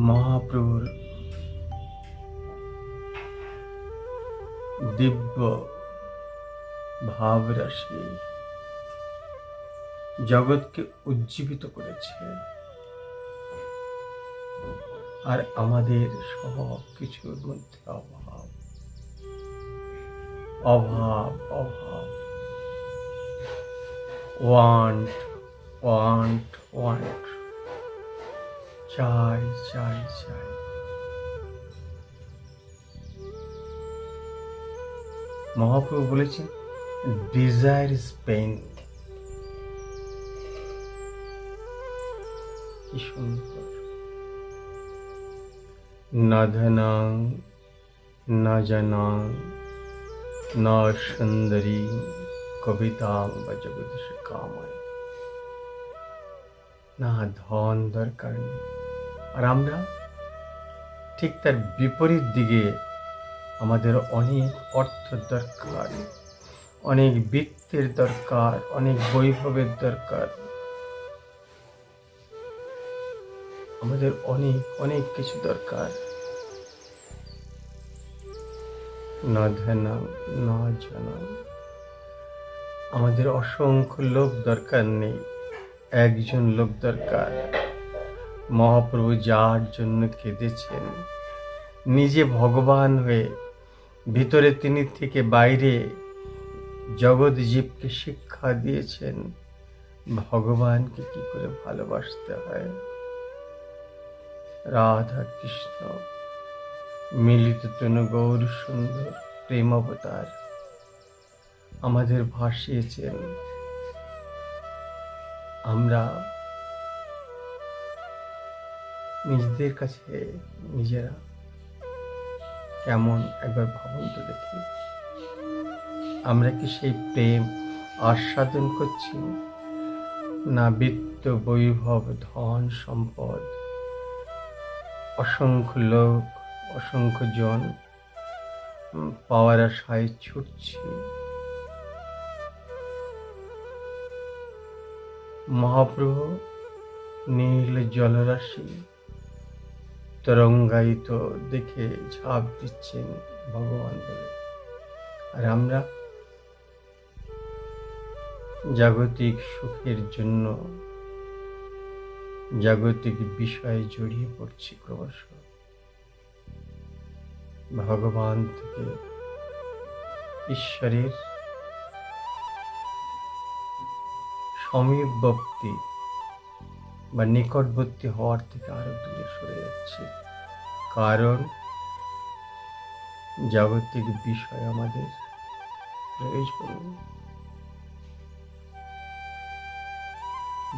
মহাপ্রভুর দিব্য ভাবরাশি জগৎকে উজ্জীবিত করেছে, আর আমাদের সব কিছুর মধ্যে অভাব অভাব অভাব, ওয়ান্ট ওয়ান্ট ওয়ান্ট, চাই চাই চাই। মহাপ্রভু বলেছেন, ডিজায়ার ইজ পেইন। কি সুন্দর। না ধনং না জনং না সুন্দরী কবিতাং বা জগদীশ কামায়। না ধন দরকার নেই, আর আমরা ঠিক তার বিপরীত দিকে আমাদের অনেক অর্থ দরকার, অনেক বৃত্তের দরকার, অনেক বৈভবের দরকার, আমাদের অনেক অনেক কিছু দরকার। না ধনং না জনং, আমাদের অসংখ্য লোক দরকার নেই, একজন লোক দরকার। মহাপ্রভু যার জন্য কেঁদেছেন, নিজে ভগবান হয়ে ভিতরে তিনি থেকে বাইরে জগৎ জীবকে শিক্ষা দিয়েছেন ভগবানকে কি করে ভালোবাসতে হয়। রাধা কৃষ্ণ মিলিত তনু গৌর সুন্দর প্রেম অবতার আমাদের ভাসিয়েছেন। আমরা নিজেদের কাছে নিজেরা কেমন একবার ভাবুন তো দেখি, আমরা কি সেই প্রেম আস্বাদন করছি? না বিত্ত বৈভব ধন সম্পদ, অসংখ্য লোক অসংখ্য জন পাওয়ার আশায় ছুটছি। মহাপ্রভু নীল জলরাশি তরঙ্গায়িত দেখে ঝাঁপ দিচ্ছেন ভগবান বলে, আর আমরা জাগতিক সুখের জন্য জাগতিক বিষয়ে জড়িয়ে পড়ছি ক্রমশ। ভগবান থেকে ঈশ্বরের সমীপবর্তী বা নিকটবর্তী হওয়ার থেকে আরো দূরে সরে যাচ্ছে, কারণ জাগতিক বিষয় আমাদের প্রয়োজন।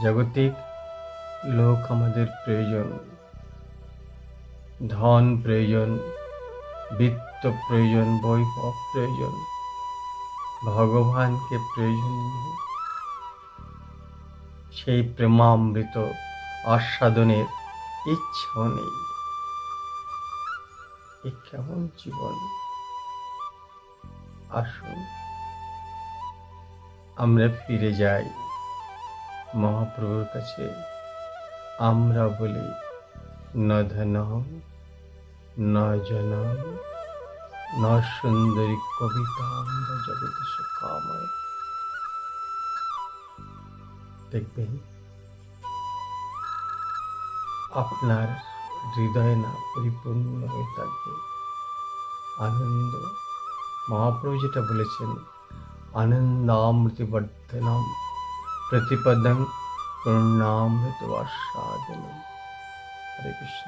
জাগতিক লোক আমাদের প্রয়োজন, ধন প্রয়োজন, বিত্ত প্রয়োজন, বৈভব প্রয়োজন, ভগবানকে প্রয়োজন নেই। সেই প্রেমামৃত আস্বাদনের ইচ্ছাও নেই। এ কেমন জীবন? আসুন আমরা ফিরে যাই মহাপ্রভুর কাছে। আমরা বলি, না ধনং না জনং না সুন্দরী কবিতাং বা জগদীশ কামায়। দেখবেন আপনার হৃদয় না পরিপূর্ণ হয়ে থাকবে আনন্দ। মহাপ্রভু যেটা বলেছেন, আনন্দামৃতবর্ধনম প্রতিপদং পূর্ণামৃত আস্বাদনম। হরে কৃষ্ণ।